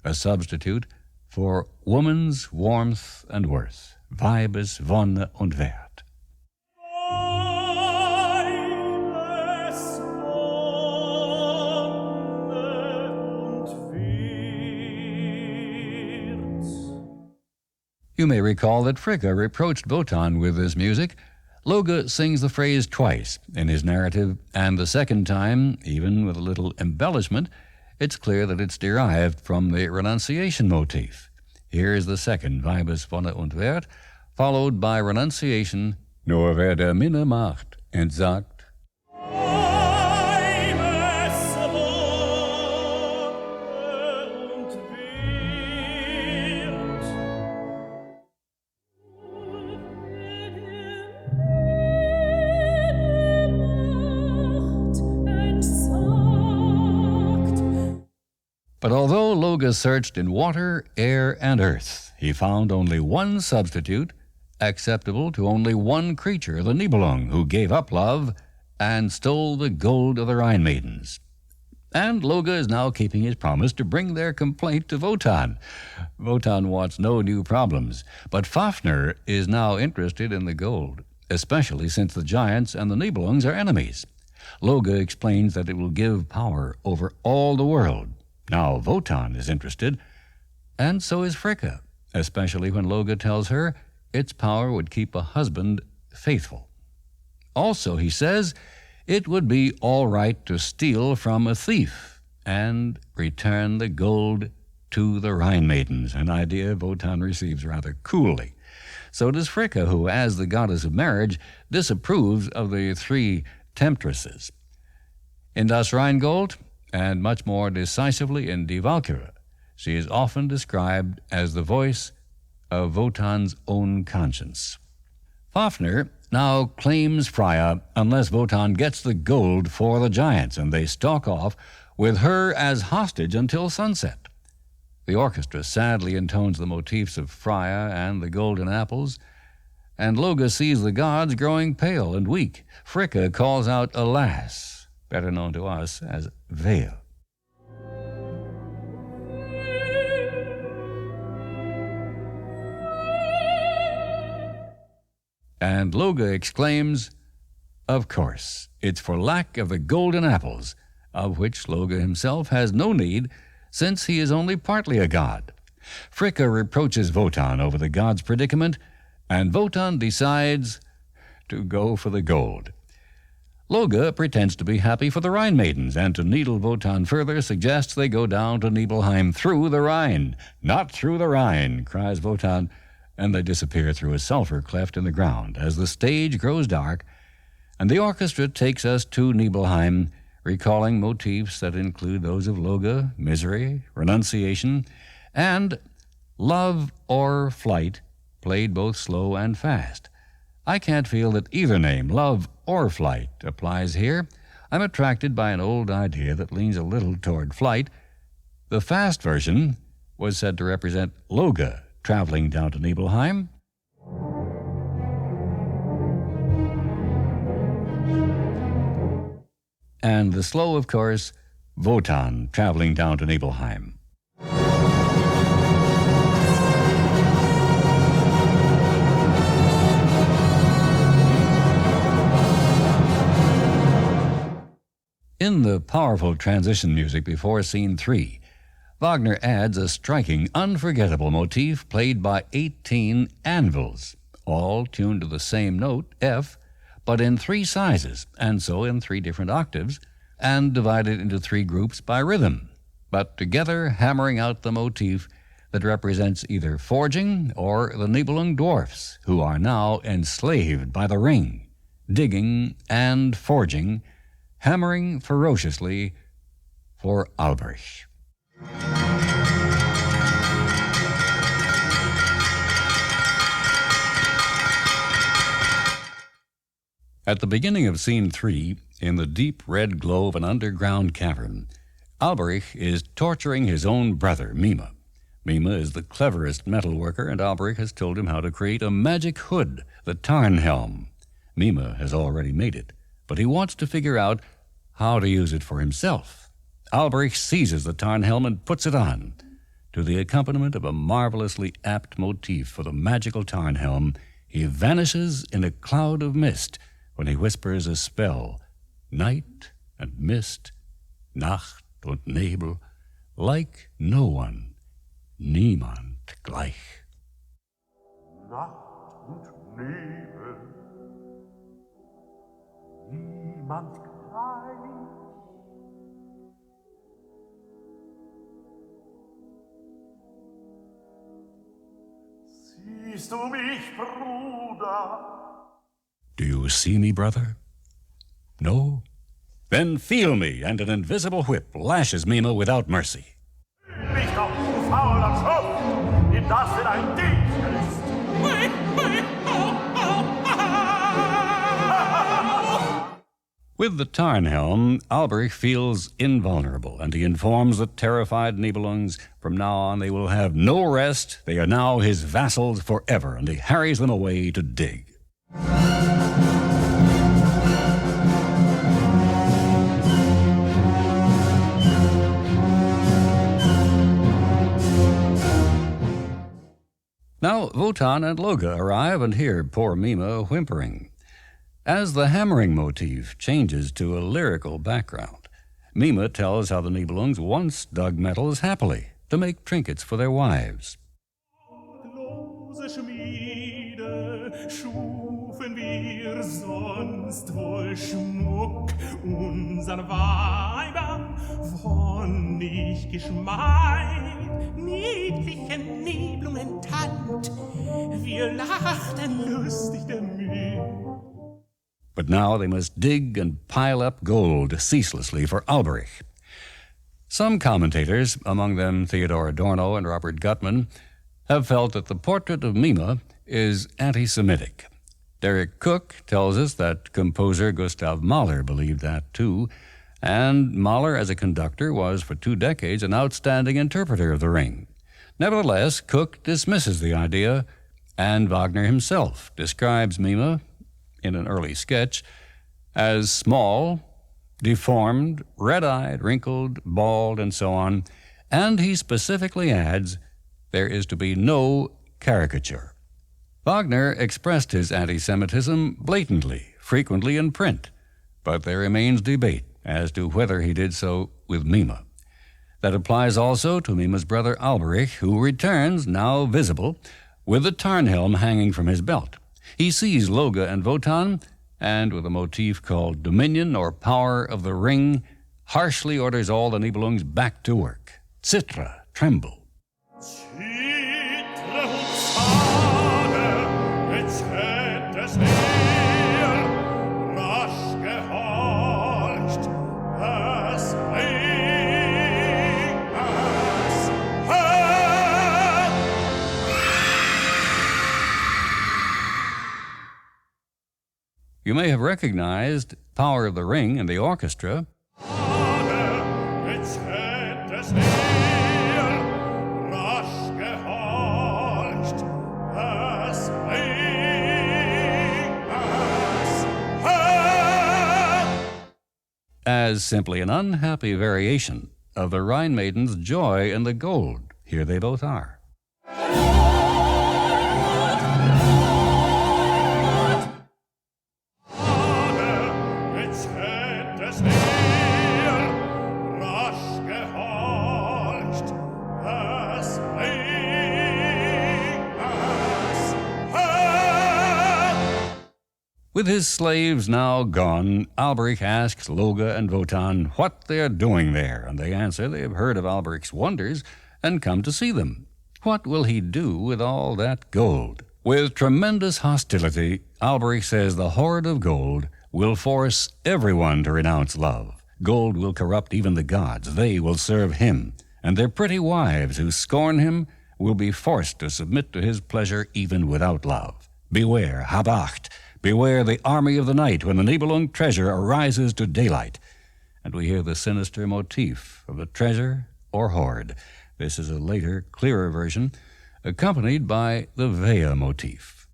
a substitute for woman's warmth and worth, Weibes Wonne und Wert. You may recall that Fricka reproached Wotan with this music. Loge sings the phrase twice in his narrative, and the second time, even with a little embellishment, it's clear that it's derived from the renunciation motif. Here is the second, Weibes Wonne und Wert, followed by renunciation, Nur wer der Minne macht, entsagt. But although Loge searched in water, air, and earth, he found only one substitute acceptable to only one creature, the Nibelung, who gave up love and stole the gold of the Rhine maidens. And Loge is now keeping his promise to bring their complaint to Wotan. Wotan wants no new problems, but Fafnir is now interested in the gold, especially since the giants and the Nibelungs are enemies. Loge explains that it will give power over all the world. Now Wotan is interested, and so is Fricka, especially when Loge tells her its power would keep a husband faithful. Also, he says, it would be all right to steal from a thief and return the gold to the Rhine maidens, an idea Wotan receives rather coolly. So does Fricka, who, as the goddess of marriage, disapproves of the three temptresses. In Das Rheingold, and much more decisively in Die Walküre, she is often described as the voice of Wotan's own conscience. Fafnir now claims Freya unless Wotan gets the gold for the giants, and they stalk off with her as hostage until sunset. The orchestra sadly intones the motifs of Freya and the golden apples, and Loge sees the gods growing pale and weak. Fricka calls out, alas, better known to us as Veil. And Loge exclaims, of course, it's for lack of the golden apples, of which Loge himself has no need, since he is only partly a god. Fricka reproaches Wotan over the god's predicament, and Wotan decides to go for the gold. Loge pretends to be happy for the Rhine maidens, and to needle Wotan further suggests they go down to Nibelheim through the Rhine. Not through the Rhine, cries Wotan, and they disappear through a sulfur cleft in the ground as the stage grows dark, and the orchestra takes us to Nibelheim, recalling motifs that include those of Loge, misery, renunciation, and love or flight, played both slow and fast. I can't feel that either name, love or flight, applies here. I'm attracted by an old idea that leans a little toward flight. The fast version was said to represent Loge traveling down to Nibelheim. And the slow, of course, Wotan traveling down to Nibelheim. In the powerful transition music before Scene 3, Wagner adds a striking, unforgettable motif played by 18 anvils, all tuned to the same note, F, but in 3 sizes, and so in 3 different octaves, and divided into 3 groups by rhythm, but together hammering out the motif that represents either forging or the Nibelung dwarfs, who are now enslaved by the ring, digging and forging, hammering ferociously for Alberich. At the beginning of Scene 3, in the deep red glow of an underground cavern, Alberich is torturing his own brother, Mime. Mime is the cleverest metal worker, and Alberich has told him how to create a magic hood, the Tarnhelm. Mime has already made it, but he wants to figure out how to use it for himself. Alberich seizes the Tarnhelm and puts it on. To the accompaniment of a marvelously apt motif for the magical Tarnhelm, he vanishes in a cloud of mist when he whispers a spell. Night and mist, Nacht und Nebel, like no one, niemand gleich. Nacht und Nebel, niemand gleich. Siehst du mich, Bruder? Do you see me, brother? No? Then feel me, and an invisible whip lashes Mime without mercy. Mich doch, du fauler Schuft, in das in ein Ding ist. With the Tarnhelm, Alberich feels invulnerable, and he informs the terrified Nibelungs from now on they will have no rest. They are now his vassals forever, and he harries them away to dig. Now Wotan and Loge arrive and hear poor Mime whimpering. As the hammering motif changes to a lyrical background, Mime tells how the Nibelungs once dug metals happily to make trinkets for their wives. Lose Schmiede schufen wir sonst wohl Schmuck unseren Weibern, wonnig geschmeit, niedlichen Nibelungen tant, wir lachten lustig damit. But now they must dig and pile up gold ceaselessly for Alberich. Some commentators, among them Theodor Adorno and Robert Gutman, have felt that the portrait of Mime is anti-Semitic. Derek Cook tells us that composer Gustav Mahler believed that too, and Mahler as a conductor was for 2 decades an outstanding interpreter of the Ring. Nevertheless, Cook dismisses the idea, and Wagner himself describes Mime in an early sketch as small, deformed, red-eyed, wrinkled, bald, and so on, and he specifically adds there is to be no caricature. Wagner expressed his anti-Semitism blatantly, frequently in print, but there remains debate as to whether he did so with Mime. That applies also to Mime's brother Alberich, who returns, now visible, with the Tarnhelm hanging from his belt. He sees Loge and Wotan, and with a motif called Dominion or Power of the Ring, harshly orders all the Nibelungs back to work. Zittre, tremble. Zittre und zage, jetzt hätt es mir rasch gehorcht, es bringt es her. You may have recognized Power of the Ring in the orchestra. Jetzt hätt es mir rasch as simply an unhappy variation of the Rhine maiden's joy in the gold. Here they both are. With his slaves now gone, Alberic asks Loge and Wotan what they are doing there, and they answer they have heard of Alberic's wonders and come to see them. What will he do with all that gold? With tremendous hostility, Alberic says the hoard of gold will force everyone to renounce love. Gold will corrupt even the gods. They will serve him, and their pretty wives who scorn him will be forced to submit to his pleasure even without love. Beware, hab acht. Beware the army of the night when the Nibelung treasure arises to daylight. And we hear the sinister motif of the treasure or hoard. This is a later, clearer version, accompanied by the Vea motif.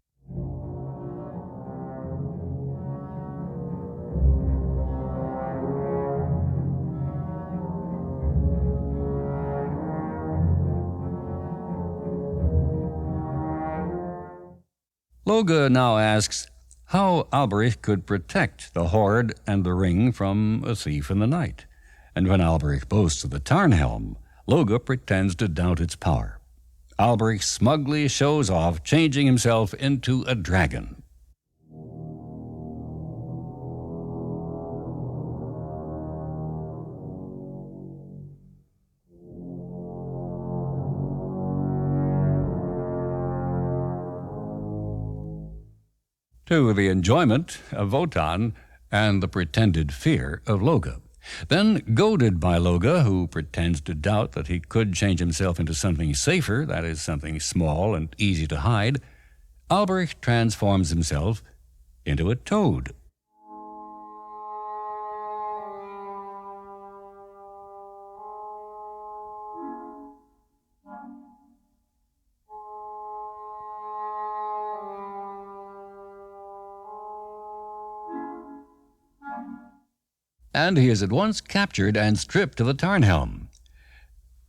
Loge now asks how Alberic could protect the hoard and the ring from a thief in the night. And when Alberic boasts of the Tarnhelm, Loge pretends to doubt its power. Alberic smugly shows off, changing himself into a dragon. To the enjoyment of Wotan and the pretended fear of Loge. Then, goaded by Loge, who pretends to doubt that he could change himself into something safer, that is, something small and easy to hide, Alberic transforms himself into a toad. And he is at once captured and stripped to the Tarnhelm.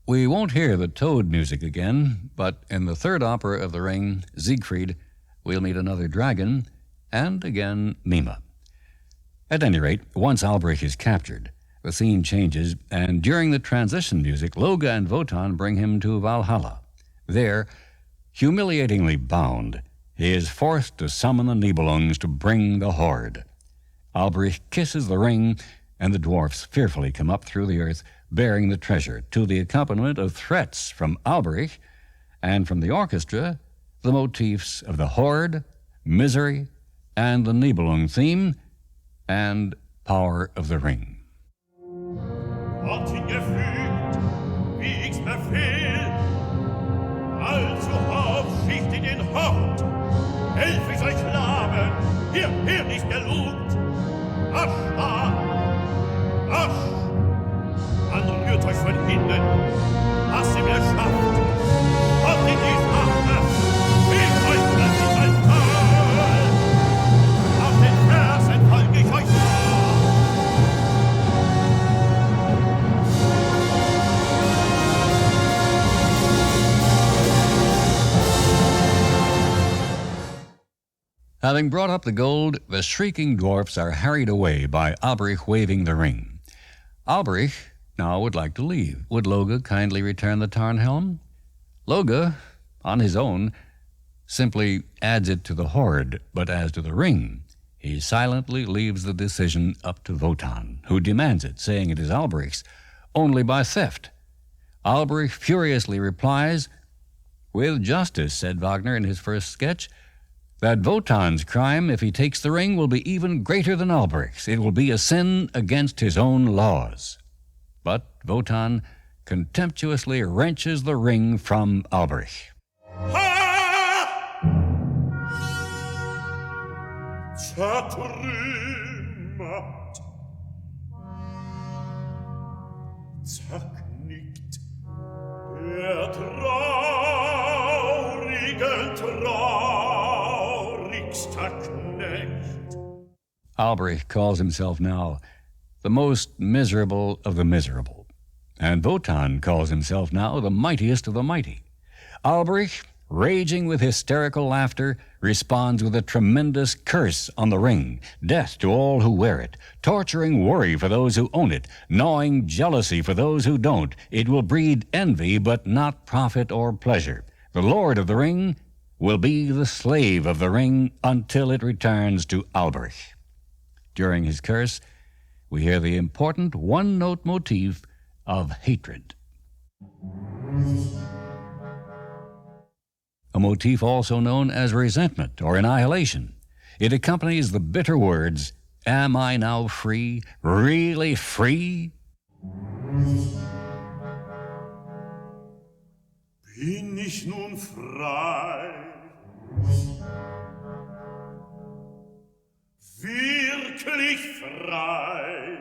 We won't hear the toad music again, but in the third opera of The Ring, Siegfried, we'll meet another dragon, and again Mime. At any rate, once Alberic is captured, the scene changes, and during the transition music, Loge and Wotan bring him to Valhalla. There, humiliatingly bound, he is forced to summon the Nibelungs to bring the hoard. Alberic kisses the ring, and the dwarfs fearfully come up through the earth, bearing the treasure, to the accompaniment of threats from Alberic, and from the orchestra, the motifs of the hoard, misery, and the Nibelung theme, and power of the ring. Helf ich euch Laben, hier nicht der Lut. Asch, anrührt euch von hinten, was ihr mir schafft, und in die Schafte, hebt euch plötzlich ein Fall. Auf den Fersen folg ich euch Having brought up the gold, the shrieking dwarfs are harried away by Alberic waving the ring. Alberic now would like to leave. Would Loge kindly return the Tarnhelm? Loge, on his own, simply adds it to the hoard, but as to the ring, he silently leaves the decision up to Wotan, who demands it, saying it is Alberic's only by theft. Alberic furiously replies, "With justice," said Wagner in his first sketch, that Wotan's crime, if he takes the ring, will be even greater than Alberic's. It will be a sin against his own laws. But Wotan contemptuously wrenches the ring from Alberic. Zertrümmert, zerknickt, der traurigster Knecht. Alberic calls himself now the most miserable of the miserable. And Wotan calls himself now the mightiest of the mighty. Alberich, raging with hysterical laughter, responds with a tremendous curse on the ring, death to all who wear it, torturing worry for those who own it, gnawing jealousy for those who don't. It will breed envy, but not profit or pleasure. The lord of the ring will be the slave of the ring until it returns to Alberich. During his curse, we hear the important one-note motif of hatred. A motif also known as resentment or annihilation. It accompanies the bitter words, "Am I now free? Really free?" Bin ich nun frei? Wirklich frei?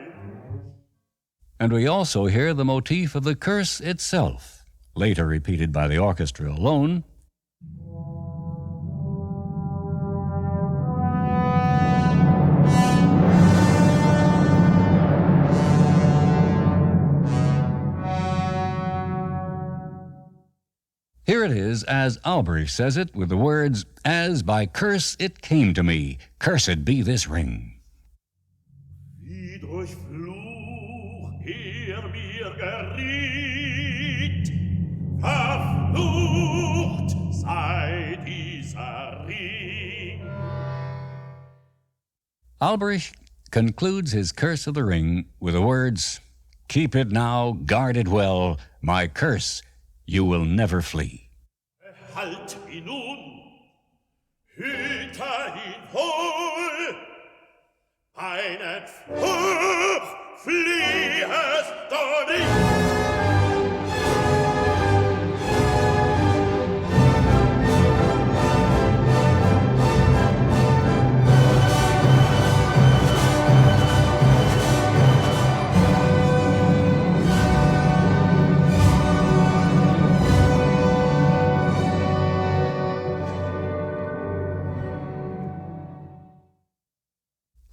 And we also hear the motif of the curse itself, later repeated by the orchestra alone. Here it is as Alberich says it with the words, "As by curse it came to me, cursed be this ring." Wie durch Fluch mir geriet, verflucht sei dieser Ring. Alberich concludes his curse of the ring with the words, "Keep it now, guard it well, my curse, you will never flee." Halt ihn nun, hüte ihn wohl, einen Fluch fliehest du nicht.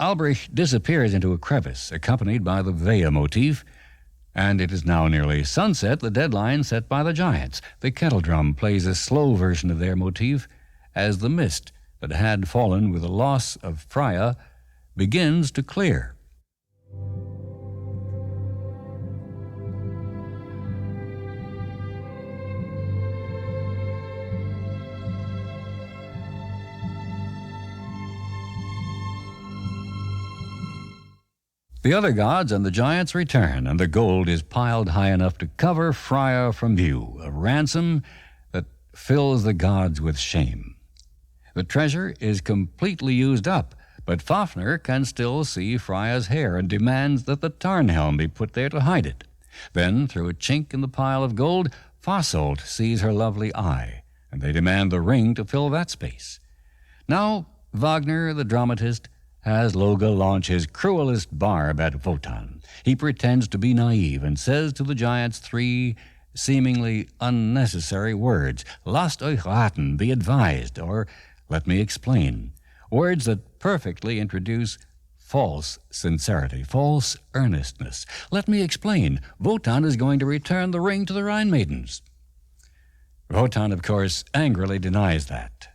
Alberich disappears into a crevice, accompanied by the Wehe motif, and it is now nearly sunset, the deadline set by the giants. The kettle drum plays a slow version of their motif as the mist that had fallen with the loss of Freya begins to clear. The other gods and the giants return, and the gold is piled high enough to cover Freya from view, a ransom that fills the gods with shame. The treasure is completely used up, but Fafnir can still see Freya's hair and demands that the Tarnhelm be put there to hide it. Then, through a chink in the pile of gold, Fasolt sees her lovely eye, and they demand the ring to fill that space. Now, Wagner, the dramatist, has Loge launch his cruelest barb at Wotan. He pretends to be naive and says to the giants 3 seemingly unnecessary words. "Lasst euch raten, be advised," or "let me explain." Words that perfectly introduce false sincerity, false earnestness. "Let me explain. Wotan is going to return the ring to the Rhine maidens." Wotan, of course, angrily denies that,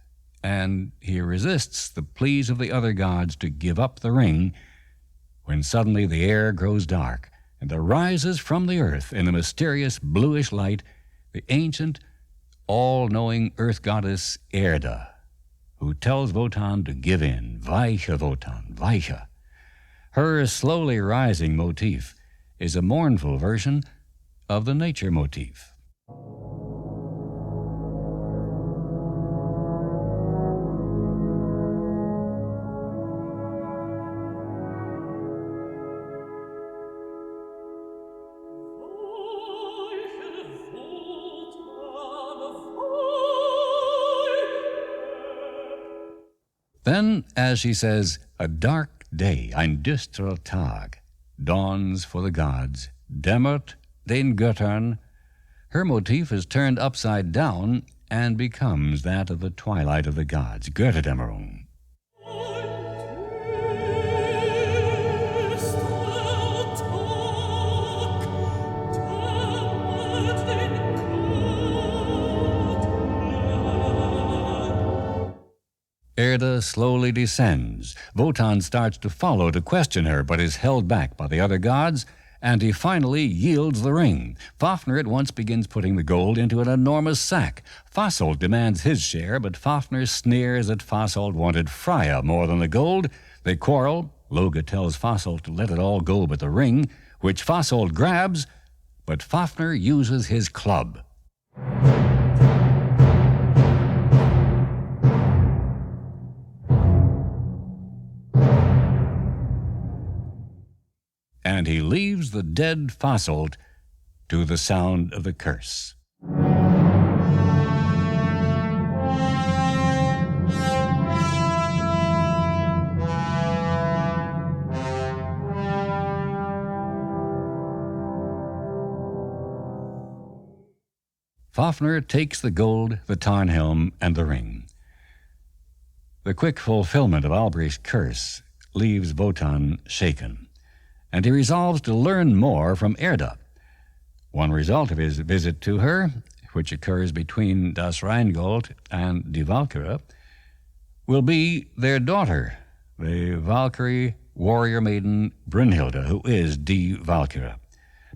and he resists the pleas of the other gods to give up the ring when suddenly the air grows dark and there rises from the earth in a mysterious bluish light the ancient, all-knowing earth goddess Erda, who tells Wotan to give in. Weiche, Wotan, weiche. Her slowly rising motif is a mournful version of the nature motif. Then, as she says, a dark day, ein düsterer Tag, dawns for the gods, dämmert den Göttern. Her motif is turned upside down and becomes that of the twilight of the gods, Götterdämmerung. Erda slowly descends. Wotan starts to follow to question her, but is held back by the other gods, and he finally yields the ring. Fafnir at once begins putting the gold into an enormous sack. Fasolt demands his share, but Fafnir sneers that Fasolt wanted Freya more than the gold. They quarrel. Loge tells Fasolt to let it all go but the ring, which Fasolt grabs, but Fafnir uses his club. And he leaves the dead Fasolt to the sound of the curse. Fafnir takes the gold, the Tarnhelm, and the ring. The quick fulfillment of Albrich's curse leaves Wotan shaken, and he resolves to learn more from Erda. One result of his visit to her, which occurs between Das Rheingold and Die Valkyrie, will be their daughter, the Valkyrie warrior maiden Brünnhilde, who is Die Valkyrie.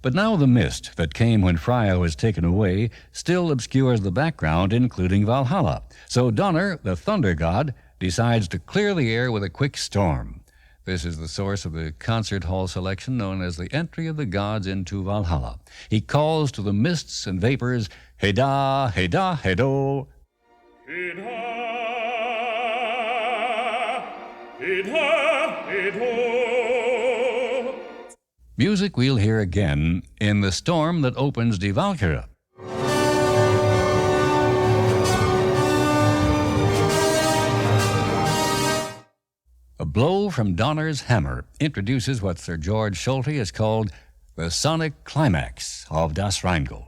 But now the mist that came when Freya was taken away still obscures the background, including Valhalla. So Donner, the thunder god, decides to clear the air with a quick storm. This is the source of the concert hall selection known as the Entry of the Gods into Valhalla. He calls to the mists and vapors, Heda, Heda, Hedo. Heda, Heda, Hedo. Music we'll hear again in the storm that opens Die Valkyrie. A blow from Donner's hammer introduces what Sir George Solti has called the sonic climax of Das Rheingold.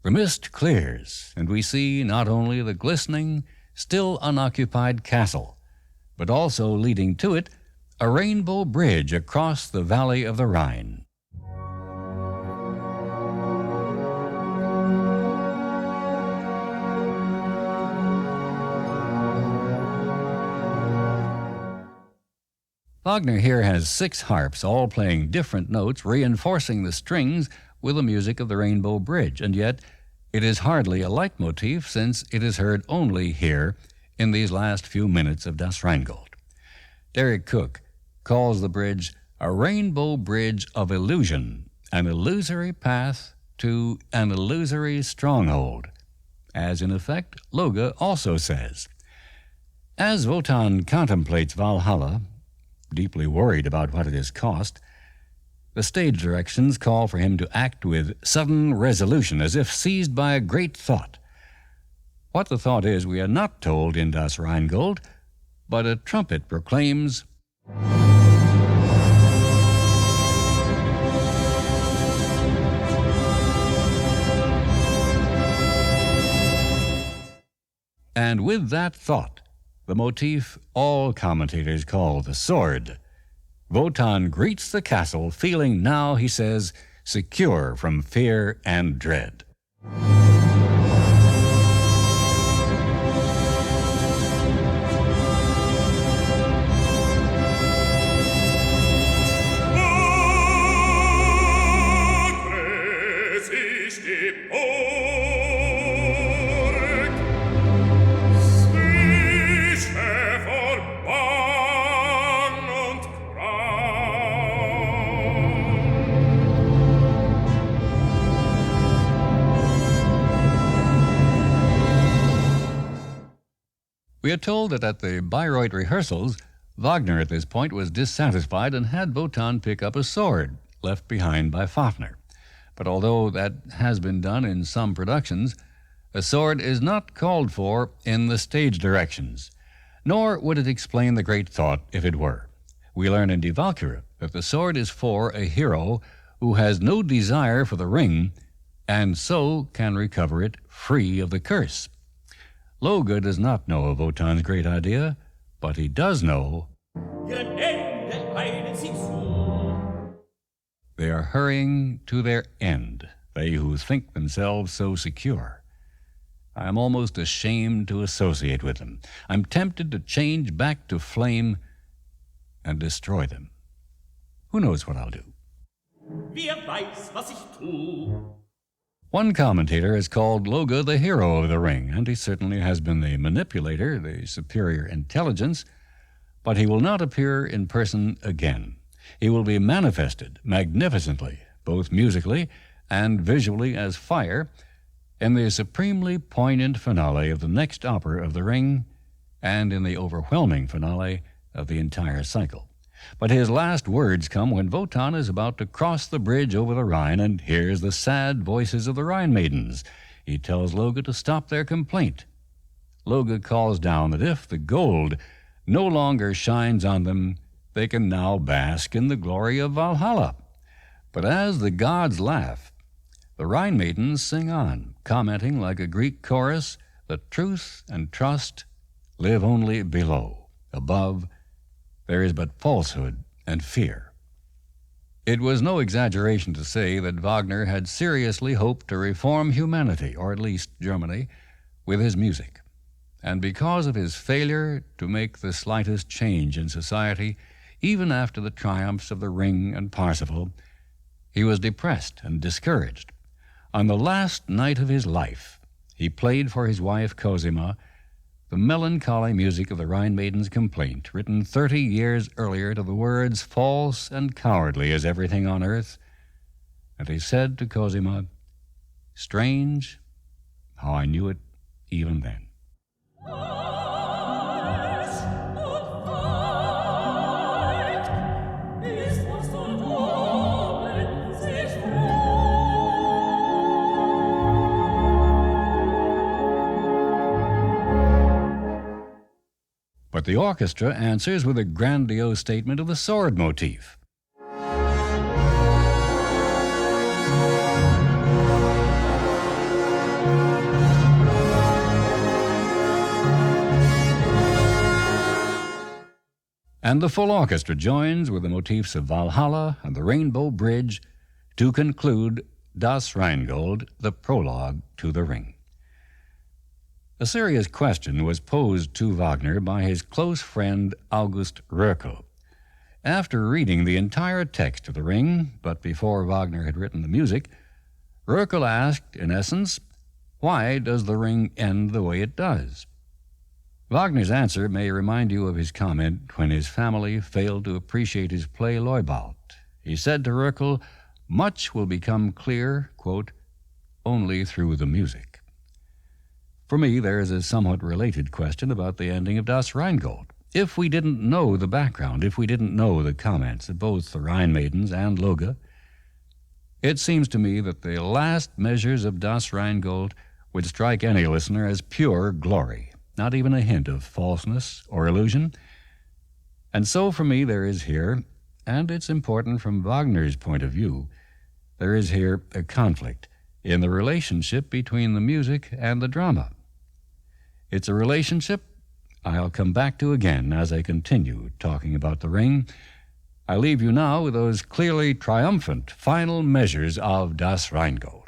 The mist clears, and we see not only the glistening, still unoccupied castle, but also leading to it, a rainbow bridge across the valley of the Rhine. Wagner here has 6 harps, all playing different notes, reinforcing the strings with the music of the Rainbow Bridge, and yet it is hardly a leitmotif since it is heard only here in these last few minutes of Das Rheingold. Derek Cook calls the bridge a rainbow bridge of illusion, an illusory path to an illusory stronghold, as in effect Loge also says. As Wotan contemplates Valhalla, deeply worried about what it has cost, the stage directions call for him to act with sudden resolution, as if seized by a great thought. What the thought is, we are not told in Das Rheingold, but a trumpet proclaims, and with that thought, the motif all commentators call the sword, Wotan greets the castle, feeling now, he says, secure from fear and dread. We are told that at the Bayreuth rehearsals, Wagner at this point was dissatisfied and had Wotan pick up a sword left behind by Fafnir. But although that has been done in some productions, a sword is not called for in the stage directions, nor would it explain the great thought if it were. We learn in Die Valkyrie that the sword is for a hero who has no desire for the ring and so can recover it free of the curse. Loge does not know of Wotan's great idea, but he does know Ihren Ende eilen sie zu. they are hurrying to their end, they who think themselves so secure. I am almost ashamed to associate with them. I'm tempted to change back to flame and destroy them. Who knows what I'll do? Wer weiß, was ich tu? One commentator has called Loge the hero of the ring, and he certainly has been the manipulator, the superior intelligence, but he will not appear in person again. He will be manifested magnificently, both musically and visually as fire, in the supremely poignant finale of the next opera of the Ring, and in the overwhelming finale of the entire cycle. But his last words come when Wotan is about to cross the bridge over the Rhine and hears the sad voices of the Rhine maidens. He tells Loge to stop their complaint. Loge calls down that if the gold no longer shines on them, they can now bask in the glory of Valhalla. But as the gods laugh, the Rhine maidens sing on, commenting like a Greek chorus that truth and trust live only below. Above, there is but falsehood and fear. It was no exaggeration to say that Wagner had seriously hoped to reform humanity, or at least Germany, with his music. And because of his failure to make the slightest change in society, even after the triumphs of the Ring and Parsifal, he was depressed and discouraged. On the last night of his life, he played for his wife Cosima the melancholy music of the Rhine Maiden's complaint, written 30 years earlier to the words, "False and cowardly is everything on earth." And he said to Cosima, "Strange how I knew it even then." But the orchestra answers with a grandiose statement of the sword motif. And the full orchestra joins with the motifs of Valhalla and the Rainbow Bridge to conclude Das Rheingold, the prologue to the Ring. A serious question was posed to Wagner by his close friend August Röckel. After reading the entire text of the Ring, but before Wagner had written the music, Röckel asked, in essence, why does the Ring end the way it does? Wagner's answer may remind you of his comment when his family failed to appreciate his play Leubald. He said to Röckel, "Much will become clear, quote, only through the music." For me, there is a somewhat related question about the ending of Das Rheingold. If we didn't know the background, if we didn't know the comments of both the Rhine maidens and Loge, it seems to me that the last measures of Das Rheingold would strike any listener as pure glory, not even a hint of falseness or illusion. And so for me there is here, and it's important from Wagner's point of view, there is here a conflict in the relationship between the music and the drama. It's a relationship I'll come back to again as I continue talking about the Ring. I leave you now with those clearly triumphant final measures of Das Rheingold.